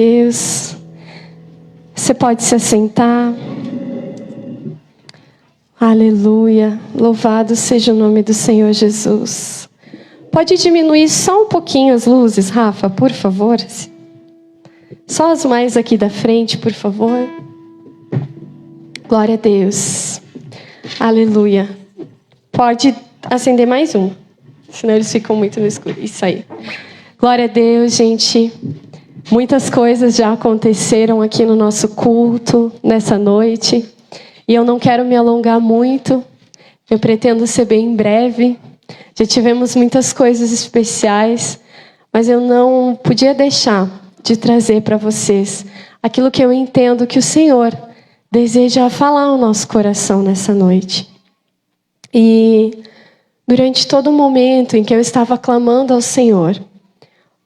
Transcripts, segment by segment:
Deus, você pode se assentar. Aleluia, louvado seja o nome do Senhor Jesus. Pode diminuir só um pouquinho as luzes, Rafa, por favor? Só as mais aqui da frente, por favor. Glória a Deus. Aleluia. Pode acender mais um, senão eles ficam muito no escuro. Isso aí. Glória a Deus, gente. Muitas coisas já aconteceram aqui no nosso culto, nessa noite. E eu não quero me alongar muito. Eu pretendo ser bem breve. Já tivemos muitas coisas especiais. Mas eu não podia deixar de trazer para vocês aquilo que eu entendo que o Senhor deseja falar ao nosso coração nessa noite. E durante todo o momento em que eu estava clamando ao Senhor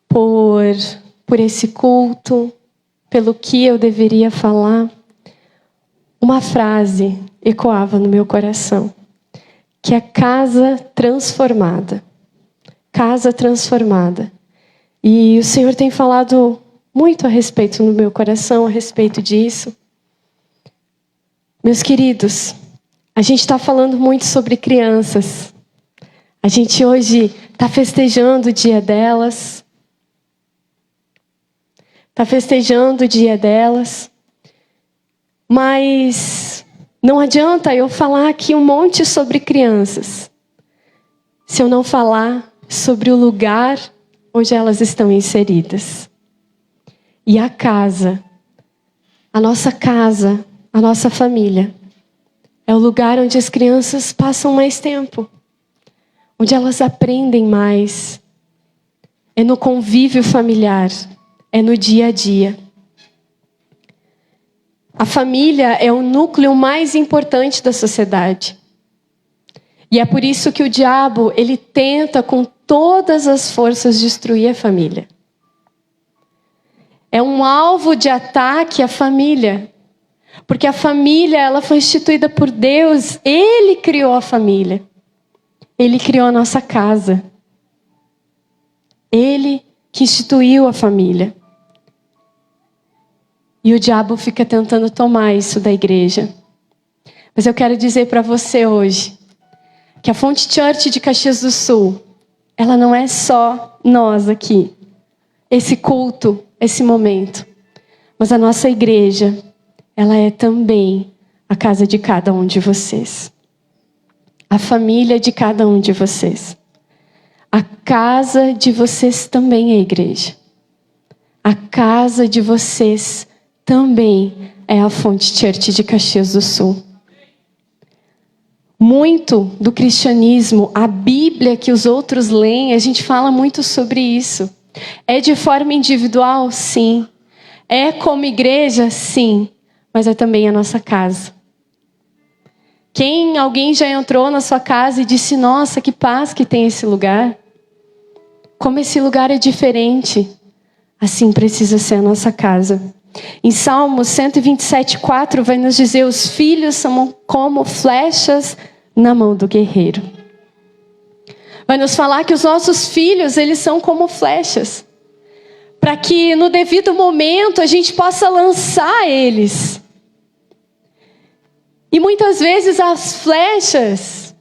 por esse culto, pelo que eu deveria falar, uma frase ecoava no meu coração, que é casa transformada. Casa transformada. E o Senhor tem falado muito a respeito no meu coração, a respeito disso. Meus queridos, a gente está falando muito sobre crianças. A gente hoje está festejando o dia delas. Está festejando o dia delas. Mas não adianta eu falar aqui um monte sobre crianças, se eu não falar sobre o lugar onde elas estão inseridas. E a casa, a nossa família, é o lugar onde as crianças passam mais tempo, onde elas aprendem mais. É no convívio familiar, é no dia a dia. A família é o núcleo mais importante da sociedade. E é por isso que o diabo, ele tenta com todas as forças destruir a família. É um alvo de ataque à família. Porque a família, ela foi instituída por Deus. Ele criou a família. Ele criou a nossa casa. Ele que instituiu a família. E o diabo fica tentando tomar isso da igreja. Mas eu quero dizer para você hoje, que a Fonte Church de Caxias do Sul, ela não é só nós aqui, esse culto, esse momento. Mas a nossa igreja, ela é também a casa de cada um de vocês. A família de cada um de vocês. A casa de vocês também é a igreja. A casa de vocês também é a Fonte Church de Caxias do Sul. Muito do cristianismo, a Bíblia que os outros leem, a gente fala muito sobre isso. É de forma individual? Sim. É como igreja? Sim. Mas é também a nossa casa. Alguém já entrou na sua casa e disse, nossa, que paz que tem esse lugar. Como esse lugar é diferente. Assim precisa ser a nossa casa. Em Salmos 127:4 vai nos dizer, os filhos são como flechas na mão do guerreiro. Vai nos falar que os nossos filhos, eles são como flechas. Para que no devido momento a gente possa lançar eles. E muitas vezes as flechas,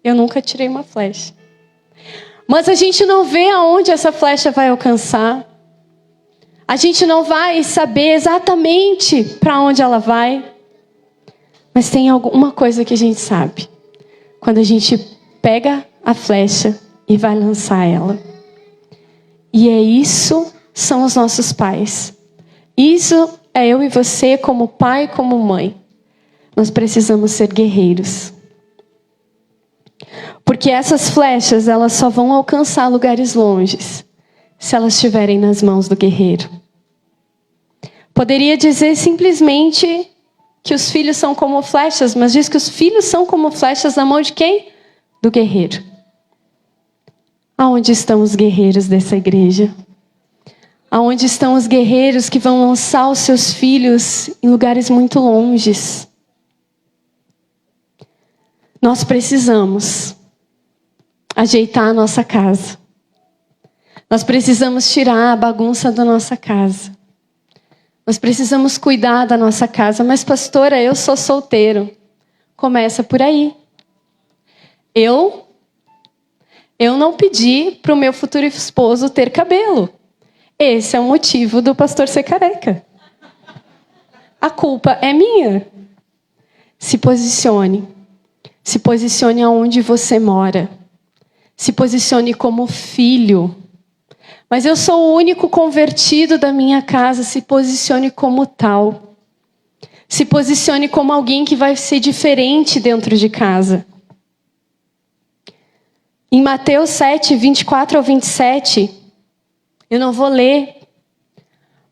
eu nunca tirei uma flecha. Mas a gente não vê aonde essa flecha vai alcançar. A gente não vai saber exatamente para onde ela vai. Mas tem alguma coisa que a gente sabe. Quando a gente pega a flecha e vai lançar ela. E isso são os nossos pais. Isso é eu e você como pai e como mãe. Nós precisamos ser guerreiros. Porque essas flechas, elas só vão alcançar lugares longes se elas estiverem nas mãos do guerreiro. Poderia dizer simplesmente que os filhos são como flechas, mas diz que os filhos são como flechas na mão de quem? Do guerreiro. Aonde estão os guerreiros dessa igreja? Aonde estão os guerreiros que vão lançar os seus filhos em lugares muito longes? Nós precisamos ajeitar a nossa casa. Nós precisamos tirar a bagunça da nossa casa. Nós precisamos cuidar da nossa casa. Mas, pastora, eu sou solteiro. Começa por aí. Eu não pedi para o meu futuro esposo ter cabelo. Esse é o motivo do pastor ser careca. A culpa é minha. Se posicione. Se posicione aonde você mora. Se posicione como filho. Mas eu sou o único convertido da minha casa. Se posicione como tal. Se posicione como alguém que vai ser diferente dentro de casa. Em Mateus 7, 24 ao 27, eu não vou ler,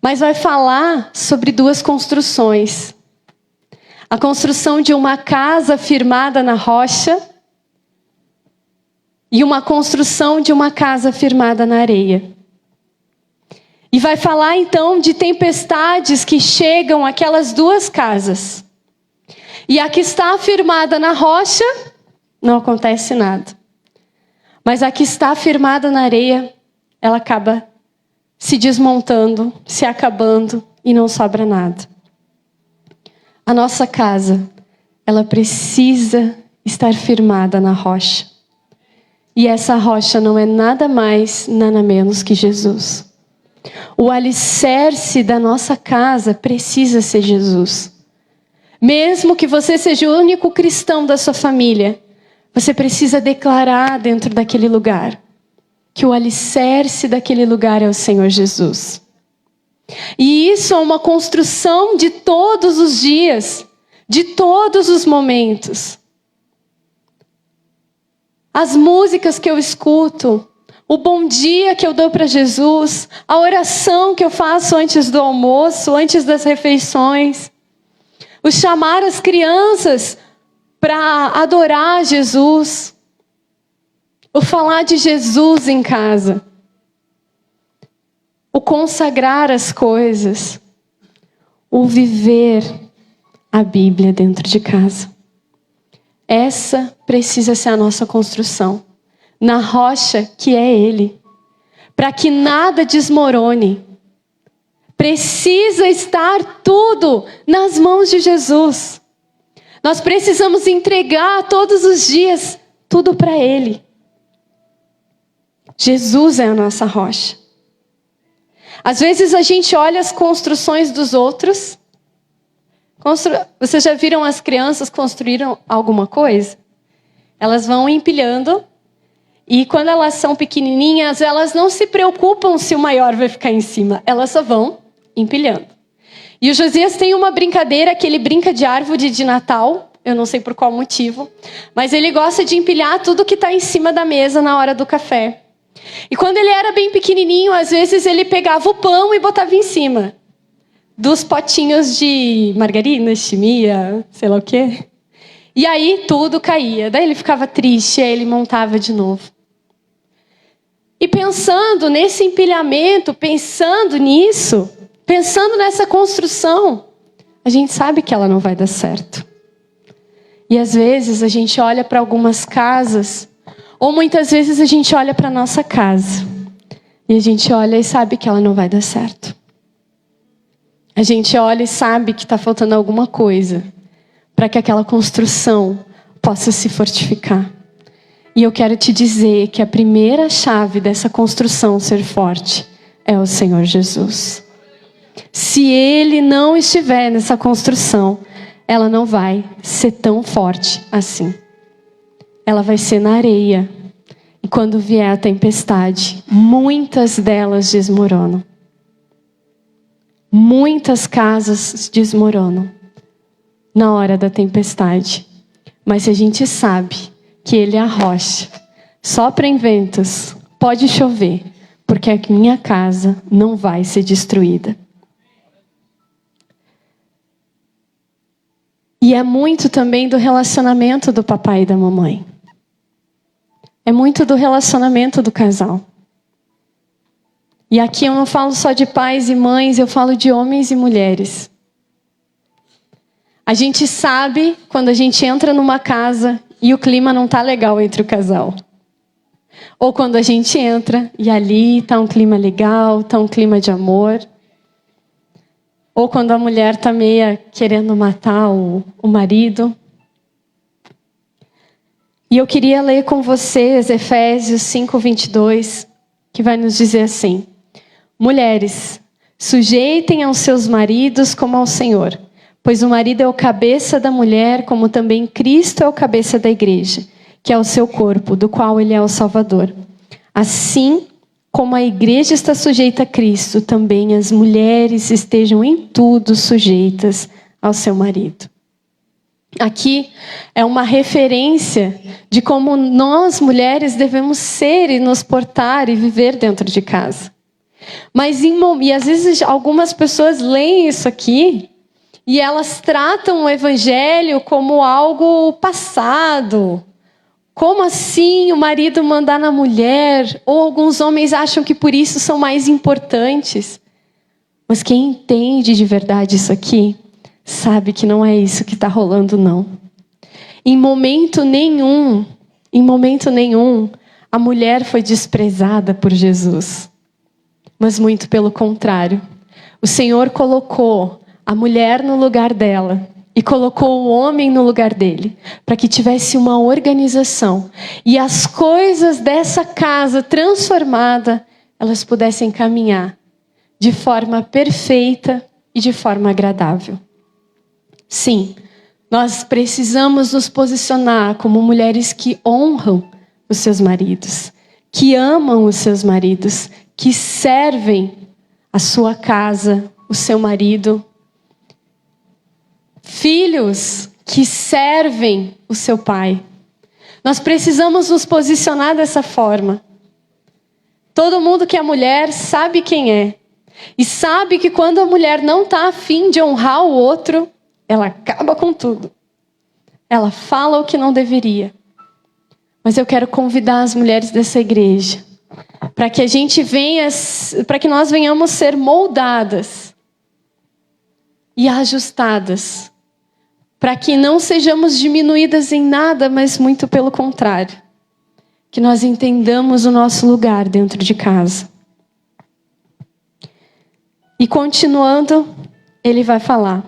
mas vai falar sobre duas construções. A construção de uma casa firmada na rocha e uma construção de uma casa firmada na areia. E vai falar então de tempestades que chegam àquelas duas casas. E a que está firmada na rocha, não acontece nada. Mas a que está firmada na areia, ela acaba se desmontando, se acabando e não sobra nada. A nossa casa, ela precisa estar firmada na rocha. E essa rocha não é nada mais, nada menos que Jesus. O alicerce da nossa casa precisa ser Jesus. Mesmo que você seja o único cristão da sua família, você precisa declarar dentro daquele lugar que o alicerce daquele lugar é o Senhor Jesus. E isso é uma construção de todos os dias, de todos os momentos. As músicas que eu escuto, o bom dia que eu dou para Jesus, a oração que eu faço antes do almoço, antes das refeições, o chamar as crianças para adorar Jesus, o falar de Jesus em casa, o consagrar as coisas, o viver a Bíblia dentro de casa. Essa precisa ser a nossa construção, na rocha que é Ele, para que nada desmorone. Precisa estar tudo nas mãos de Jesus. Nós precisamos entregar todos os dias tudo para Ele. Jesus é a nossa rocha. Às vezes a gente olha as construções dos outros. Vocês já viram as crianças construíram alguma coisa? Elas vão empilhando. E quando elas são pequenininhas, elas não se preocupam se o maior vai ficar em cima. Elas só vão empilhando. E o Josias tem uma brincadeira que ele brinca de árvore de Natal. Eu não sei por qual motivo. Mas ele gosta de empilhar tudo que está em cima da mesa na hora do café. E quando ele era bem pequenininho, às vezes ele pegava o pão e botava em cima dos potinhos de margarina, chimia, sei lá o quê. E aí tudo caía. Daí ele ficava triste, aí ele montava de novo. E pensando nesse empilhamento, pensando nisso, pensando nessa construção, a gente sabe que ela não vai dar certo. E às vezes a gente olha para algumas casas, ou muitas vezes a gente olha para a nossa casa, e a gente olha e sabe que ela não vai dar certo. A gente olha e sabe que está faltando alguma coisa, para que aquela construção possa se fortificar. E eu quero te dizer que a primeira chave dessa construção ser forte é o Senhor Jesus. Se Ele não estiver nessa construção, ela não vai ser tão forte assim. Ela vai ser na areia. E quando vier a tempestade, muitas delas desmoronam. Muitas casas desmoronam na hora da tempestade. Mas se a gente sabe que Ele é a rocha, sopra em ventos, pode chover, porque a minha casa não vai ser destruída. E é muito também do relacionamento do papai e da mamãe. É muito do relacionamento do casal. E aqui eu não falo só de pais e mães, eu falo de homens e mulheres. A gente sabe quando a gente entra numa casa e o clima não tá legal entre o casal. Ou quando a gente entra e ali tá um clima legal, tá um clima de amor. Ou quando a mulher está meia querendo matar o marido. E eu queria ler com vocês Efésios 5:22, que vai nos dizer assim: mulheres, sujeitem aos seus maridos como ao Senhor, pois o marido é o cabeça da mulher, como também Cristo é o cabeça da igreja, que é o seu corpo, do qual ele é o Salvador. Assim como a igreja está sujeita a Cristo, também as mulheres estejam em tudo sujeitas ao seu marido. Aqui é uma referência de como nós, mulheres, devemos ser e nos portar e viver dentro de casa. E às vezes algumas pessoas leem isso aqui e elas tratam o evangelho como algo passado. Como assim o marido mandar na mulher? Ou alguns homens acham que por isso são mais importantes. Mas quem entende de verdade isso aqui, sabe que não é isso que está rolando, não. Em momento nenhum, a mulher foi desprezada por Jesus. Mas muito pelo contrário. O Senhor colocou a mulher no lugar dela e colocou o homem no lugar dele, para que tivesse uma organização. E as coisas dessa casa transformada, elas pudessem caminhar de forma perfeita e de forma agradável. Sim, nós precisamos nos posicionar como mulheres que honram os seus maridos, que amam os seus maridos, que servem a sua casa, o seu marido. Filhos que servem o seu pai. Nós precisamos nos posicionar dessa forma. Todo mundo que é mulher sabe quem é. E sabe que quando a mulher não está a fim de honrar o outro, ela acaba com tudo. Ela fala o que não deveria. Mas eu quero convidar as mulheres dessa igreja para que para que nós venhamos ser moldadas e ajustadas, para que não sejamos diminuídas em nada, mas muito pelo contrário, que nós entendamos o nosso lugar dentro de casa. E continuando, ele vai falar: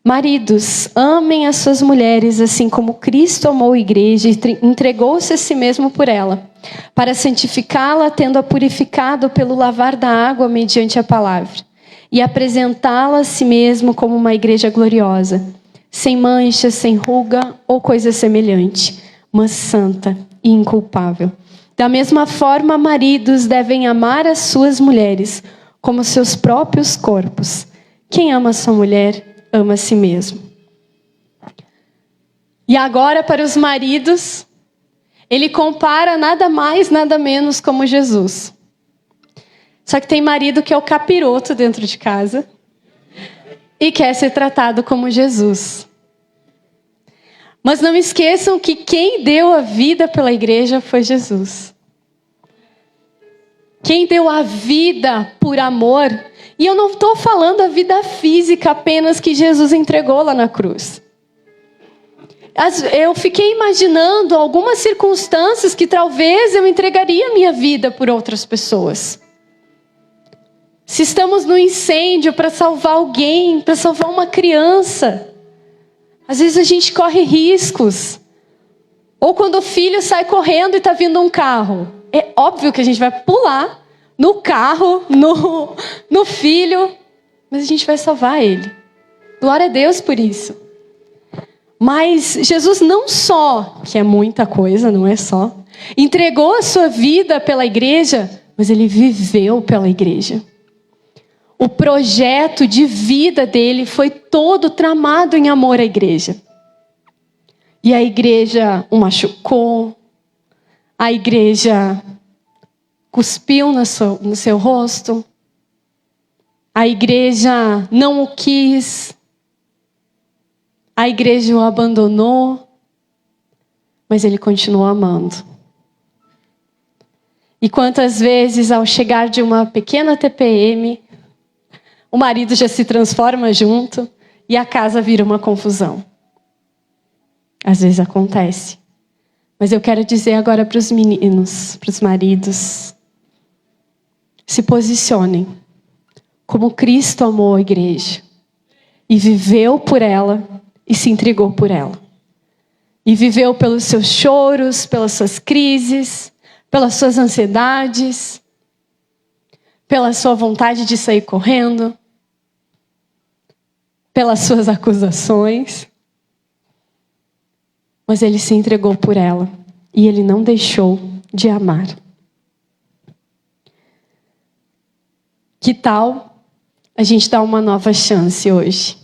maridos, amem as suas mulheres, assim como Cristo amou a igreja e entregou-se a si mesmo por ela, para santificá-la, tendo-a purificado pelo lavar da água mediante a palavra, e apresentá-la a si mesmo como uma igreja gloriosa, sem mancha, sem ruga ou coisa semelhante, mas santa e inculpável. Da mesma forma, maridos devem amar as suas mulheres como seus próprios corpos. Quem ama sua mulher, ama a si mesmo. E agora, para os maridos, ele compara nada mais, nada menos como Jesus. Só que tem marido que é o capiroto dentro de casa e quer ser tratado como Jesus. Mas não esqueçam que quem deu a vida pela igreja foi Jesus. Quem deu a vida por amor, e eu não estou falando a vida física apenas que Jesus entregou lá na cruz. Eu fiquei imaginando algumas circunstâncias que talvez eu entregaria a minha vida por outras pessoas. Se estamos no incêndio para salvar alguém, para salvar uma criança, às vezes a gente corre riscos. Ou quando o filho sai correndo e está vindo um carro. É óbvio que a gente vai pular no carro, no filho, mas a gente vai salvar ele. Glória a Deus por isso. Mas Jesus não só, que é muita coisa, não é só, entregou a sua vida pela igreja, mas ele viveu pela igreja. O projeto de vida dele foi todo tramado em amor à igreja. E a igreja o machucou, a igreja cuspiu no seu rosto, a igreja não o quis, a igreja o abandonou, mas ele continuou amando. E quantas vezes, ao chegar de uma pequena TPM, o marido já se transforma junto e a casa vira uma confusão. Às vezes acontece. Mas eu quero dizer agora para os meninos, para os maridos: se posicionem como Cristo amou a igreja. E viveu por ela e se entregou por ela. E viveu pelos seus choros, pelas suas crises, pelas suas ansiedades, pela sua vontade de sair correndo, pelas suas acusações. Mas ele se entregou por ela e ele não deixou de amar. Que tal a gente dar uma nova chance hoje?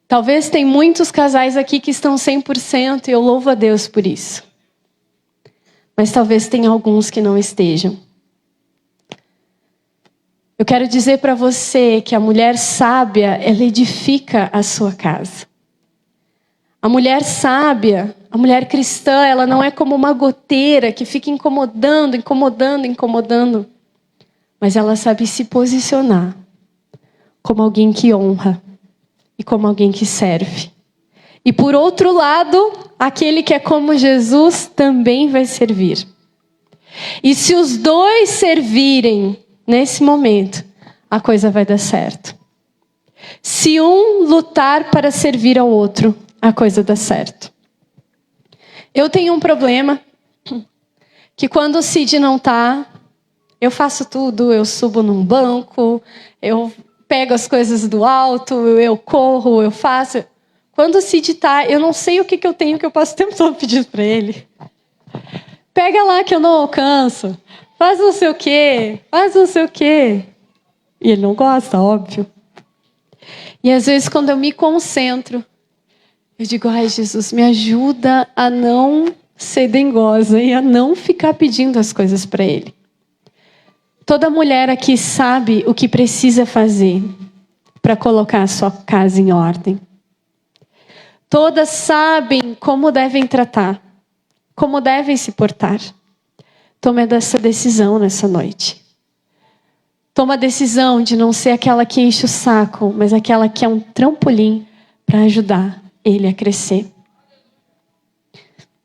Talvez tem muitos casais aqui que estão 100% e eu louvo a Deus por isso. Mas talvez tenha alguns que não estejam. Eu quero dizer para você que a mulher sábia, ela edifica a sua casa. A mulher sábia, a mulher cristã, ela não é como uma goteira que fica incomodando. Mas ela sabe se posicionar como alguém que honra e como alguém que serve. E por outro lado, aquele que é como Jesus também vai servir. E se os dois servirem nesse momento, a coisa vai dar certo. Se um lutar para servir ao outro, a coisa dá certo. Eu tenho um problema, que quando o Cid não tá, eu faço tudo, eu subo num banco, eu pego as coisas do alto, eu corro, eu faço. Quando o Cid tá, eu não sei o que eu tenho, que eu passo o tempo todo pedindo para ele. Pega lá que eu não alcanço, faz não sei o quê. E ele não gosta, óbvio. E às vezes quando eu me concentro, eu digo, ai Jesus, me ajuda a não ser dengosa e a não ficar pedindo as coisas para ele. Toda mulher aqui sabe o que precisa fazer para colocar a sua casa em ordem. Todas sabem como devem tratar, como devem se portar. Tome essa decisão nessa noite. Toma a decisão de não ser aquela que enche o saco, mas aquela que é um trampolim para ajudar ele a crescer.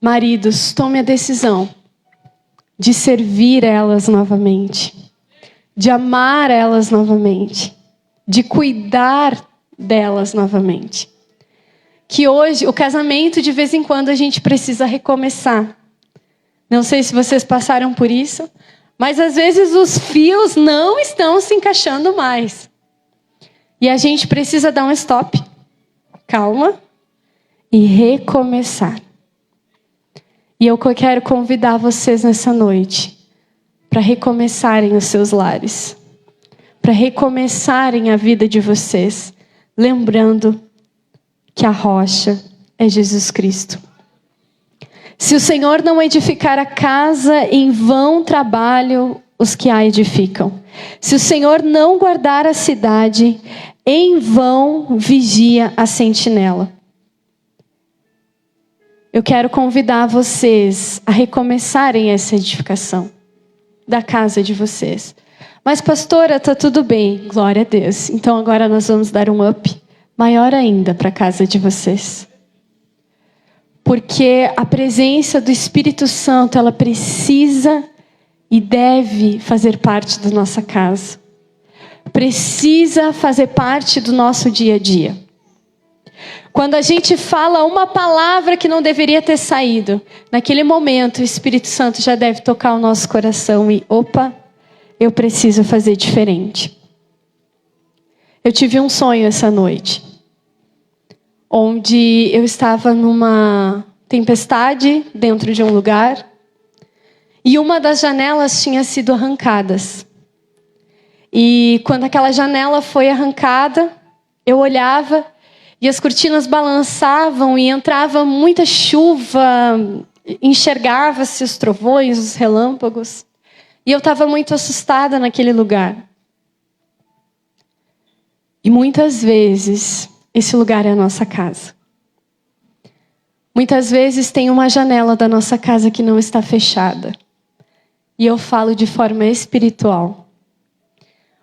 Maridos, tome a decisão de servir elas novamente, de amar elas novamente, de cuidar delas novamente. Que hoje, o casamento, de vez em quando, a gente precisa recomeçar. Não sei se vocês passaram por isso, mas às vezes os fios não estão se encaixando mais. E a gente precisa dar um stop, calma, e recomeçar. E eu quero convidar vocês nessa noite para recomeçarem os seus lares, para recomeçarem a vida de vocês, lembrando que a rocha é Jesus Cristo. Se o Senhor não edificar a casa, em vão trabalham os que a edificam. Se o Senhor não guardar a cidade, em vão vigia a sentinela. Eu quero convidar vocês a recomeçarem essa edificação da casa de vocês. Mas pastora, está tudo bem, glória a Deus. Então agora nós vamos dar um up maior ainda para a casa de vocês. Porque a presença do Espírito Santo, ela precisa e deve fazer parte da nossa casa. Precisa fazer parte do nosso dia a dia. Quando a gente fala uma palavra que não deveria ter saído, naquele momento o Espírito Santo já deve tocar o nosso coração e, opa, eu preciso fazer diferente. Eu tive um sonho essa noite, onde eu estava numa tempestade dentro de um lugar e uma das janelas tinha sido arrancadas. E quando aquela janela foi arrancada, eu olhava e as cortinas balançavam e entrava muita chuva, enxergava-se os trovões, os relâmpagos. E eu estava muito assustada naquele lugar. E muitas vezes, esse lugar é a nossa casa. Muitas vezes tem uma janela da nossa casa que não está fechada. E eu falo de forma espiritual.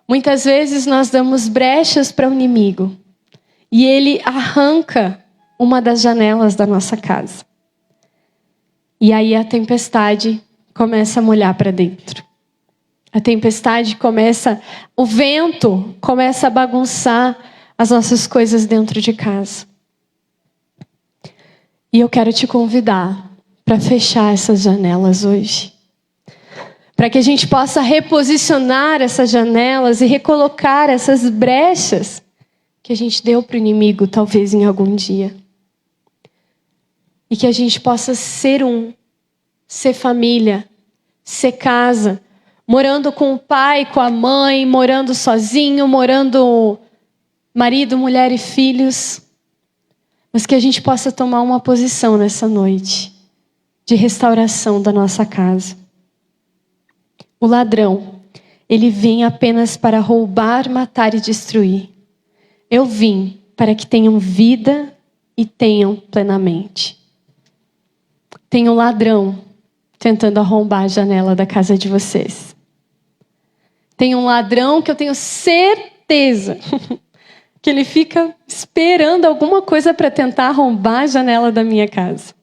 Muitas vezes nós damos brechas para o inimigo. E ele arranca uma das janelas da nossa casa. E aí a tempestade começa a molhar para dentro. A tempestade começa, o vento começa a bagunçar as nossas coisas dentro de casa. E eu quero te convidar para fechar essas janelas hoje. Para que a gente possa reposicionar essas janelas e recolocar essas brechas que a gente deu para o inimigo, talvez em algum dia. E que a gente possa ser ser família, ser casa, morando com o pai, com a mãe, morando sozinho, morando marido, mulher e filhos. Mas que a gente possa tomar uma posição nessa noite de restauração da nossa casa. O ladrão, ele vem apenas para roubar, matar e destruir. Eu vim para que tenham vida e tenham plenamente. Tem um ladrão tentando arrombar a janela da casa de vocês. Tem um ladrão que eu tenho certeza que ele fica esperando alguma coisa para tentar arrombar a janela da minha casa.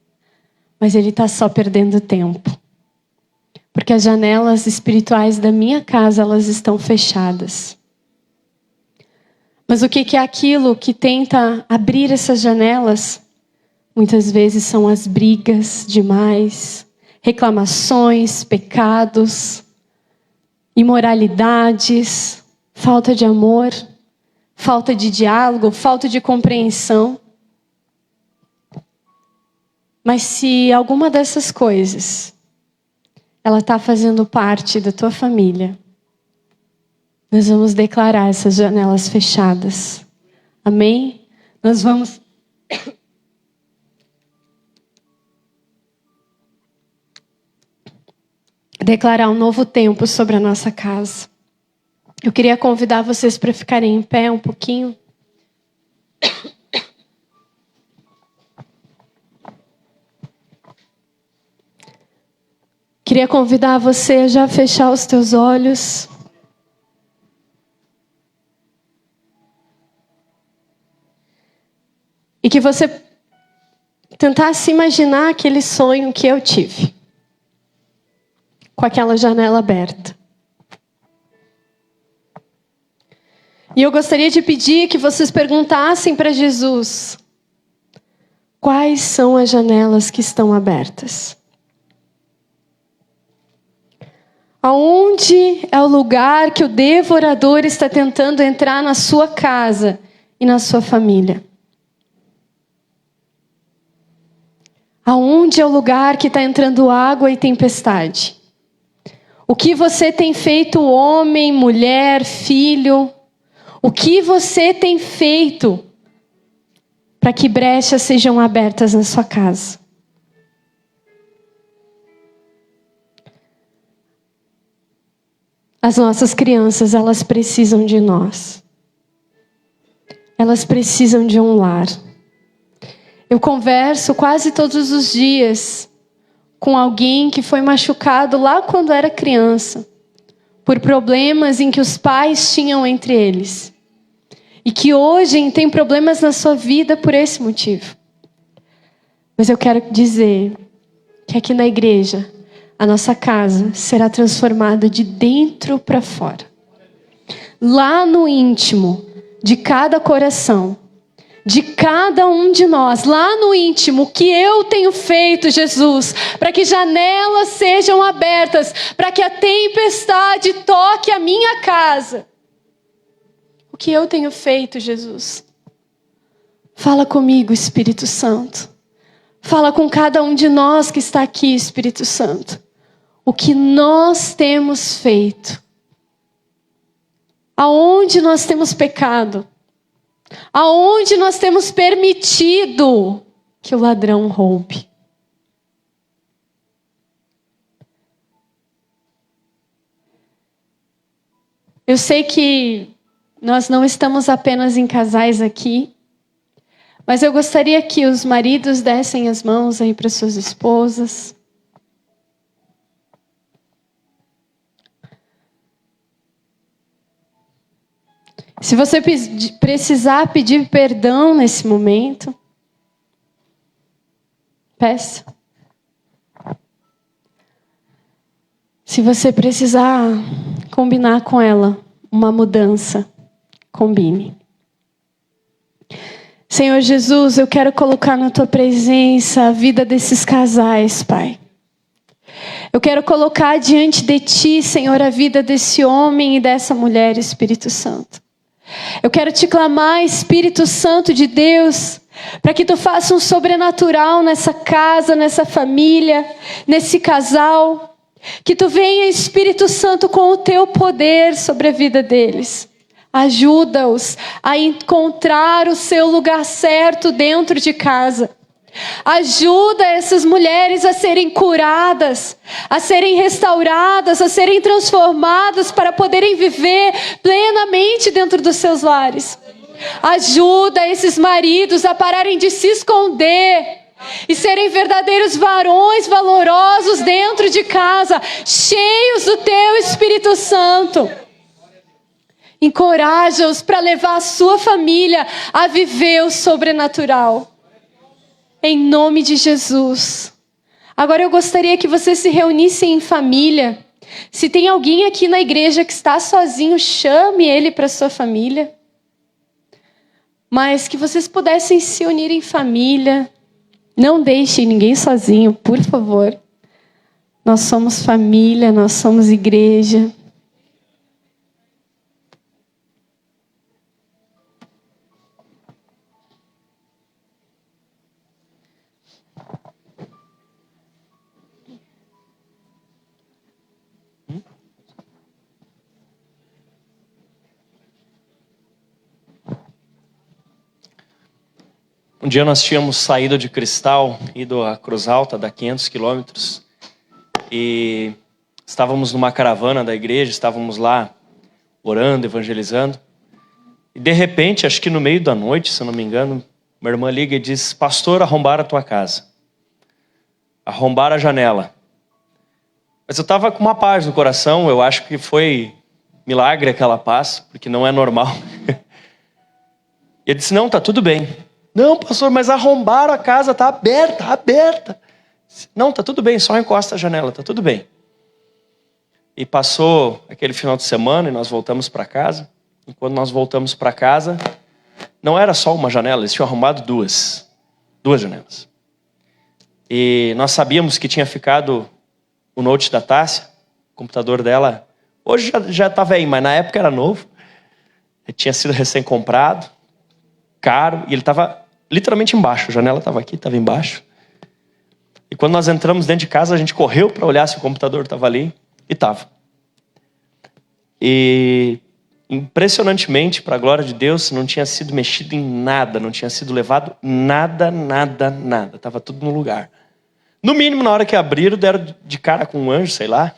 Mas ele está só perdendo tempo. Porque as janelas espirituais da minha casa, elas estão fechadas. Mas o que é aquilo que tenta abrir essas janelas? Muitas vezes são as brigas demais, reclamações, pecados, imoralidades, falta de amor, falta de diálogo, falta de compreensão. Mas se alguma dessas coisas, ela está fazendo parte da tua família, nós vamos declarar essas janelas fechadas. Amém? Nós vamos declarar um novo tempo sobre a nossa casa. Eu queria convidar vocês para ficarem em pé um pouquinho. Queria convidar você a já fechar os teus olhos. E que você tentasse imaginar aquele sonho que eu tive. Com aquela janela aberta. E eu gostaria de pedir que vocês perguntassem para Jesus: quais são as janelas que estão abertas? Aonde é o lugar que o devorador está tentando entrar na sua casa e na sua família? Aonde é o lugar que está entrando água e tempestade? O que você tem feito, homem, mulher, filho? O que você tem feito para que brechas sejam abertas na sua casa? As nossas crianças, elas precisam de nós. Elas precisam de um lar. Eu converso quase todos os dias com alguém que foi machucado lá quando era criança, por problemas em que os pais tinham entre eles. E que hoje tem problemas na sua vida por esse motivo. Mas eu quero dizer que aqui na igreja, a nossa casa será transformada de dentro para fora. Lá no íntimo de cada coração, de cada um de nós, lá no íntimo, o que eu tenho feito, Jesus, para que janelas sejam abertas, para que a tempestade toque a minha casa. O que eu tenho feito, Jesus? Fala comigo, Espírito Santo. Fala com cada um de nós que está aqui, Espírito Santo. O que nós temos feito? Aonde nós temos pecado? Aonde nós temos permitido que o ladrão roube? Eu sei que nós não estamos apenas em casais aqui, mas eu gostaria que os maridos dessem as mãos aí para suas esposas. Se você precisar pedir perdão nesse momento, peça. Se você precisar combinar com ela uma mudança, combine. Senhor Jesus, eu quero colocar na tua presença a vida desses casais, Pai. Eu quero colocar diante de ti, Senhor, a vida desse homem e dessa mulher, Espírito Santo. Eu quero te clamar, Espírito Santo de Deus, para que tu faça um sobrenatural nessa casa, nessa família, nesse casal. Que tu venha, Espírito Santo, com o teu poder sobre a vida deles. Ajuda-os a encontrar o seu lugar certo dentro de casa. Ajuda essas mulheres a serem curadas, a serem restauradas, a serem transformadas para poderem viver plenamente dentro dos seus lares. Ajuda esses maridos a pararem de se esconder e serem verdadeiros varões valorosos dentro de casa, cheios do teu Espírito Santo. Encoraja-os para levar a sua família a viver o sobrenatural. Em nome de Jesus. Agora eu gostaria que vocês se reunissem em família. Se tem alguém aqui na igreja que está sozinho, chame ele para sua família. Mas que vocês pudessem se unir em família. Não deixem ninguém sozinho, por favor. Nós somos família, nós somos igreja. Um dia nós tínhamos saído de Cristal, ido à Cruz Alta, dá 500 quilômetros, e estávamos numa caravana da igreja, estávamos lá orando, evangelizando, e de repente, acho que no meio da noite, se eu não me engano, uma irmã liga e diz: pastor, arrombaram a tua casa, arrombaram a janela. Mas eu estava com uma paz no coração, eu acho que foi milagre aquela paz, porque não é normal. E eu disse: não, tá tudo bem. Não, pastor, mas arrombaram a casa, tá aberta. Não, tá tudo bem, só encosta a janela, tá tudo bem. E passou aquele final de semana e nós voltamos para casa. E quando nós voltamos para casa, não era só uma janela, eles tinham arrombado duas janelas. E nós sabíamos que tinha ficado o note da Tássia, o computador dela, hoje já tá velho, mas na época era novo. Ele tinha sido recém-comprado, caro, e ele estava literalmente embaixo. A janela estava aqui, estava embaixo. E quando nós entramos dentro de casa, a gente correu para olhar se o computador estava ali, e estava. E impressionantemente, para a glória de Deus, não tinha sido mexido em nada, não tinha sido levado nada. Estava tudo no lugar. No mínimo, na hora que abriram, deram de cara com um anjo, sei lá.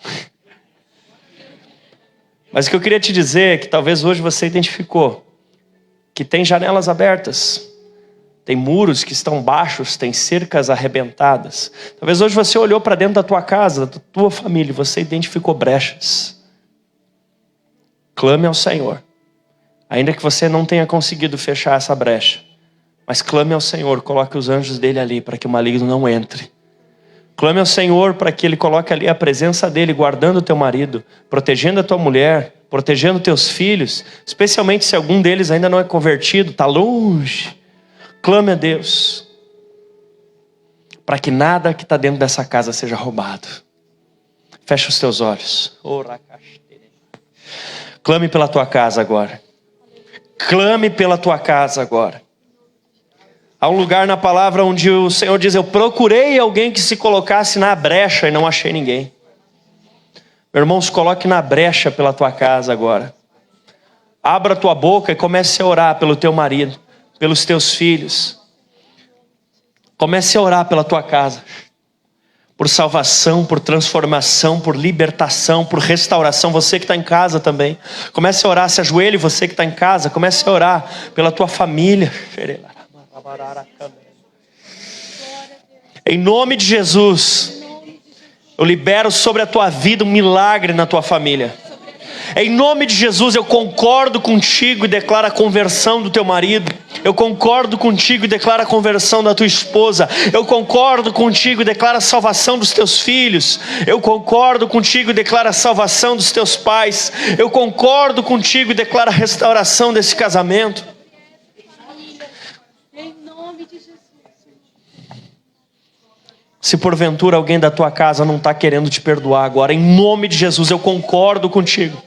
Mas o que eu queria te dizer é que talvez hoje você identificou que tem janelas abertas, tem muros que estão baixos, tem cercas arrebentadas. Talvez hoje você olhou para dentro da tua casa, da tua família, e você identificou brechas. Clame ao Senhor, ainda que você não tenha conseguido fechar essa brecha, mas clame ao Senhor, coloque os anjos dele ali para que o maligno não entre. Clame ao Senhor para que ele coloque ali a presença dele, guardando o teu marido, protegendo a tua mulher, protegendo teus filhos, especialmente se algum deles ainda não é convertido, está longe. Clame a Deus para que nada que está dentro dessa casa seja roubado. Fecha os teus olhos. Clame pela tua casa agora. Clame pela tua casa agora. Há um lugar na palavra onde o Senhor diz: eu procurei alguém que se colocasse na brecha e não achei ninguém. Meu irmão, se coloque na brecha pela tua casa agora. Abra a tua boca e comece a orar pelo teu marido, pelos teus filhos. Comece a orar pela tua casa. Por salvação, por transformação, por libertação, por restauração. Você que está em casa também. Comece a orar, se ajoelhe, você que está em casa. Comece a orar pela tua família. Em nome de Jesus, eu libero sobre a tua vida um milagre na tua família. Em nome de Jesus, eu concordo contigo e declaro a conversão do teu marido. Eu concordo contigo e declaro a conversão da tua esposa. Eu concordo contigo e declaro a salvação dos teus filhos. Eu concordo contigo e declaro a salvação dos teus pais. Eu concordo contigo e declaro a restauração desse casamento. Em nome de Jesus. Se porventura alguém da tua casa não está querendo te perdoar agora, em nome de Jesus, eu concordo contigo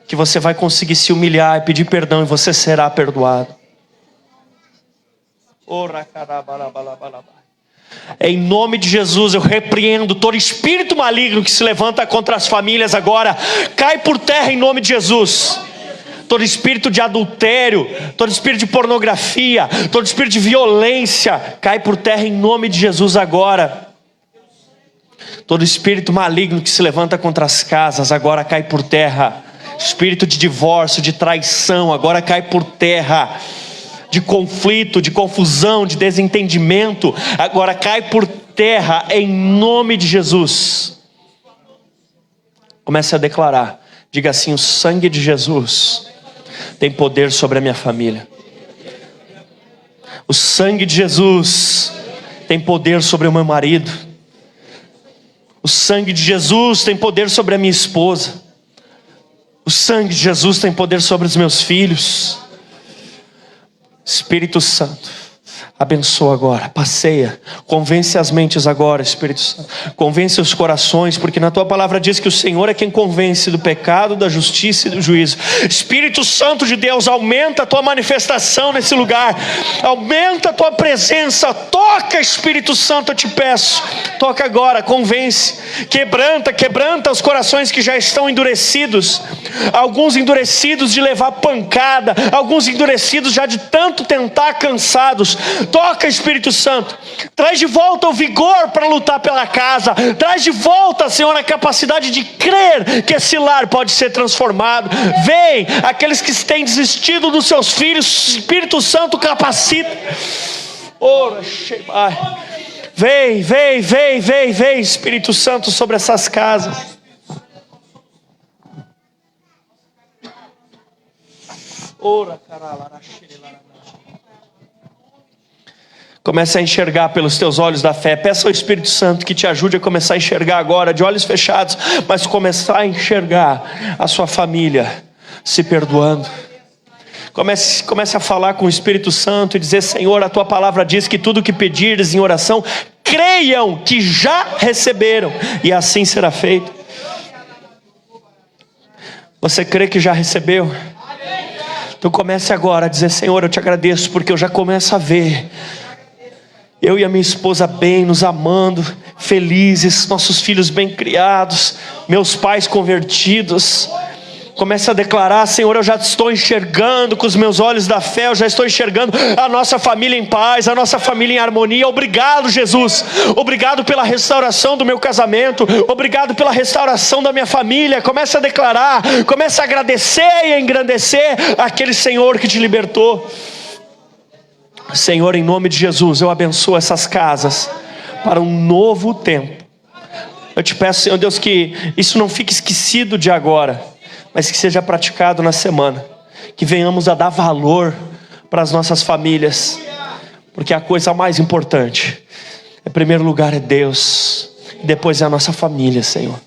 que você vai conseguir se humilhar e pedir perdão e você será perdoado. Em nome de Jesus, eu repreendo todo espírito maligno que se levanta contra as famílias agora. Cai por terra em nome de Jesus. Todo espírito de adultério, todo espírito de pornografia, todo espírito de violência, cai por terra em nome de Jesus agora. Todo espírito maligno que se levanta contra as casas agora cai por terra. Espírito de divórcio, de traição, agora cai por terra. De conflito, de confusão, de desentendimento, agora cai por terra em nome de Jesus. Comece a declarar, diga assim: o sangue de Jesus tem poder sobre a minha família. O sangue de Jesus tem poder sobre o meu marido. O sangue de Jesus tem poder sobre a minha esposa. O sangue de Jesus tem poder sobre os meus filhos. Espírito Santo, abençoa agora, passeia, convence as mentes agora, Espírito Santo, convence os corações, porque na tua palavra diz que o Senhor é quem convence do pecado, da justiça e do juízo. Espírito Santo de Deus, aumenta a tua manifestação nesse lugar, aumenta a tua presença, toca, Espírito Santo, eu te peço, toca agora, convence, quebranta os corações que já estão endurecidos, alguns endurecidos de levar pancada, alguns endurecidos já de tanto tentar, cansados. Toca, Espírito Santo, traz de volta o vigor para lutar pela casa, traz de volta, Senhor, a capacidade de crer que esse lar pode ser transformado. Vem, aqueles que têm desistido dos seus filhos, Espírito Santo capacita. Ora, vem, Espírito Santo, sobre essas casas. Ora, comece a enxergar pelos teus olhos da fé. Peça ao Espírito Santo que te ajude a começar a enxergar agora, de olhos fechados, mas começar a enxergar a sua família se perdoando. Comece a falar com o Espírito Santo e dizer: Senhor, a tua palavra diz que tudo que pedires em oração, creiam que já receberam, e assim será feito. Você crê que já recebeu? Então comece agora a dizer: Senhor, eu te agradeço porque eu já começo a ver eu e a minha esposa bem, nos amando, felizes, nossos filhos bem criados, meus pais convertidos. Comece a declarar: Senhor, eu já estou enxergando com os meus olhos da fé, eu já estou enxergando a nossa família em paz, a nossa família em harmonia. Obrigado, Jesus, obrigado pela restauração do meu casamento, obrigado pela restauração da minha família. Comece a declarar, comece a agradecer e a engrandecer aquele Senhor que te libertou. Senhor, em nome de Jesus, eu abençoo essas casas para um novo tempo. Eu te peço, Senhor Deus, que isso não fique esquecido de agora, mas que seja praticado na semana. Que venhamos a dar valor para as nossas famílias, porque a coisa mais importante, em primeiro lugar, é Deus, e depois é a nossa família, Senhor.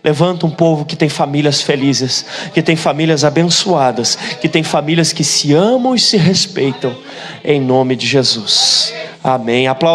Levanta um povo que tem famílias felizes, que tem famílias abençoadas, que tem famílias que se amam e se respeitam, em nome de Jesus. Amém. Aplausos.